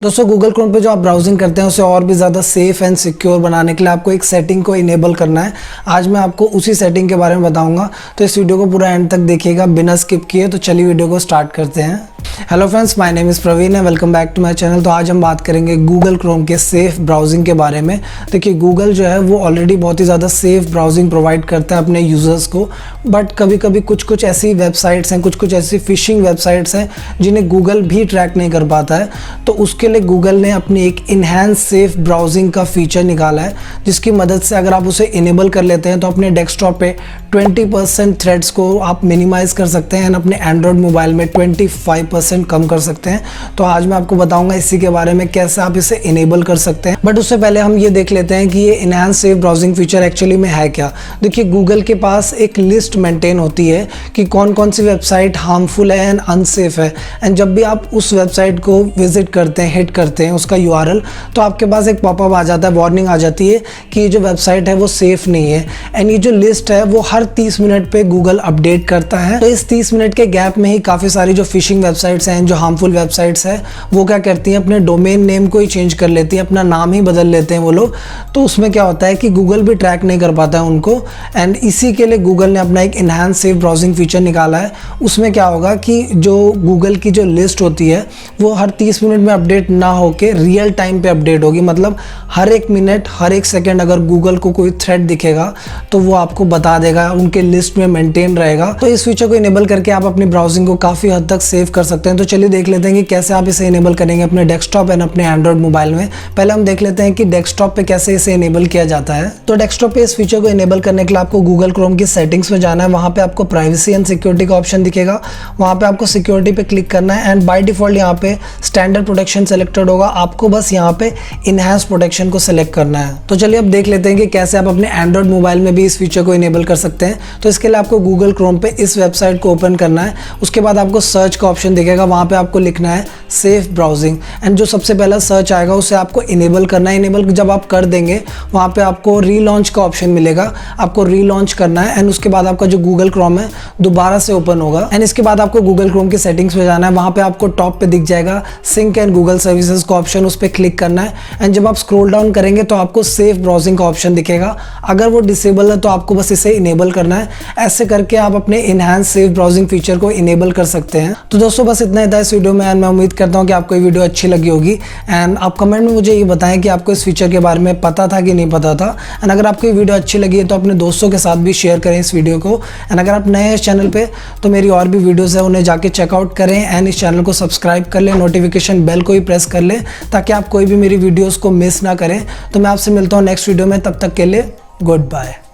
दोस्तों Google Chrome पे जो आप ब्राउजिंग करते हैं उसे और भी ज़्यादा सेफ एंड सिक्योर बनाने के लिए आपको एक सेटिंग को इनेबल करना है। आज मैं आपको उसी सेटिंग के बारे में बताऊंगा, तो इस वीडियो को पूरा एंड तक देखिएगा बिना स्किप किए। तो चलिए वीडियो को स्टार्ट करते हैं। Hello friends, my name is Praveen है, welcome back to my channel. तो आज हम बात करेंगे गूगल क्रोम के सेफ ब्राउजिंग के बारे में। देखिए गूगल जो है वो ऑलरेडी बहुत ही ज़्यादा सेफ ब्राउजिंग प्रोवाइड करता है अपने यूज़र्स को, बट कभी कभी कुछ ऐसी वेबसाइट्स हैं, कुछ ऐसी फिशिंग वेबसाइट्स हैं जिन्हें गूगल भी ट्रैक नहीं कर पाता है। तो उसके लिए गूगल ने अपनी एक इन्हांस सेफ ब्राउजिंग का फीचर निकाला है, जिसकी मदद से अगर आप उसे इनेबल कर लेते हैं तो अपने डेस्कटॉप पे 20% थ्रेड्स को आप मिनिमाइज़ कर सकते हैं एंड अपने एंड्रॉयड मोबाइल में 25% कम कर सकते हैं। तो आज मैं आपको बताऊंगा इसी के बारे में कैसे आप इसे इनेबल कर सकते हैं। बट उससे पहले हम ये देख लेते हैं कि ये enhance safe browsing feature actually में है क्या। देखिए गूगल के पास एक लिस्ट मेंटेन होती है कि कौन कौन सी वेबसाइट हार्मफुल है एंड अनसेफ है, एंड जब भी आप उस वेबसाइट को विजिट करते हैं, हिट करते हैं उसका URL, तो आपके पास एक पॉपअप आ जाता है, वार्निंग आ जाती है कि ये जो वेबसाइट है वो सेफ नहीं है। एंड ये जो लिस्ट है वो हर 30 मिनट पे गूगल अपडेट करता है। तो इस 30 मिनट के गैप में ही काफ़ी सारी जो फिशिंग वेबसाइट्स हैं, जो हार्मफुल वेबसाइट्स हैं, वो क्या करती हैं, अपने डोमेन नेम को ही चेंज कर लेती हैं, अपना नाम ही बदल लेते हैं वो लोग। तो उसमें क्या होता है कि गूगल भी ट्रैक नहीं कर पाता है उनको। एंड इसी के लिए गूगल ने अपना एक इन्हांस सेफ ब्राउजिंग फीचर निकाला है। उसमें क्या होगा कि जो गूगल की जो लिस्ट होती है वो हर 30 मिनट में अपडेट ना होके रियल टाइम पे अपडेट होगी। मतलब हर एक मिनट, हर एक सेकंड अगर गूगल को कोई थ्रेड दिखेगा तो वो आपको बता देगा, उनके लिस्ट में मेंटेन रहेगा। तो इस फीचर को इनेबल करके आप अपनी ब्राउजिंग को काफ़ी हद तक सेव कर सकते हैं। तो चलिए देख लेते हैं कि कैसे आप इसे इनेबल करेंगे अपने डेस्कटॉप एंड अपने एंड्रॉयड मोबाइल में। पहले हम देख लेते हैं कि डेस्कटॉप पे कैसे इसे इनेबल किया जाता है। तो डेस्कटॉप पे इस फीचर को इनेबल करने के लिए आपको गूगल क्रोम की सेटिंग्स में जाना है। वहाँ पे आपको प्राइवेसी एंड सिक्योरिटी का ऑप्शन दिखेगा, वहाँ पे आपको सिक्योरिटी पे क्लिक करना है। एंड बाय डिफॉल्ट यहाँ पे स्टैंडर्ड प्रोटेक्शन सेलेक्टेड होगा, आपको बस यहाँ पे इनहैंस प्रोटेक्शन को सेलेक्ट करना है। तो चलिए अब देख लेते हैं कि कैसे आप अपने एंड्रॉयड मोबाइल में भी इस फीचर को इनेबल कर सकते हैं। तो इसके लिए आपको गूगल क्रोम पे इस वेबसाइट को ओपन करना है। उसके बाद आपको सर्च का ऑप्शन दिखेगा, वहाँ पे आपको लिखना है सेफ ब्राउजिंग, एंड जो सबसे पहला सर्च आएगा उसे आपको इनेबल करना है। इनेबल जब आप कर देंगे वहाँ पे आपको रीलॉन्च का ऑप्शन मिलेगा, आपको रीलॉन्च करना है। एंड उसके बाद आपका जो गूगल क्रोम है दोबारा से ओपन होगा। एंड इसके बाद आपको गूगल क्रोम की सेटिंग्स में जाना है, वहाँ पे आपको टॉप पे दिख जाएगा सिंक एंड गूगल सर्विसेज का ऑप्शन, उस पर क्लिक करना है। एंड जब आप स्क्रॉल डाउन करेंगे तो आपको सेफ ब्राउजिंग का ऑप्शन दिखेगा। अगर वो डिसेबल है तो आपको बस इसे इनेबल करना है। ऐसे करके आप अपने इनहैंस सेफ ब्राउजिंग फीचर को इनेबल कर सकते हैं। तो दोस्तों बस इतना ही था इस वीडियो में, एंड मैं उम्मीद करता हूँ कि आपको ये वीडियो अच्छी लगी होगी। एंड आप कमेंट में मुझे ये बताएं कि आपको इस फीचर के बारे में पता था कि नहीं पता था। एंड अगर आपको ये वीडियो अच्छी लगी है तो अपने दोस्तों के साथ भी शेयर करें इस वीडियो को। एंड अगर आप नए हैं इस चैनल पे तो मेरी और भी वीडियोज़ है, उन्हें जाके चेकआउट करें। एंड इस चैनल को सब्सक्राइब कर लें, नोटिफिकेशन बेल को ही प्रेस कर लें ताकि आप कोई भी मेरी वीडियोज़ को मिस ना करें। तो मैं आपसे मिलता हूँ नेक्स्ट वीडियो में, तब तक के लिए गुड बाय।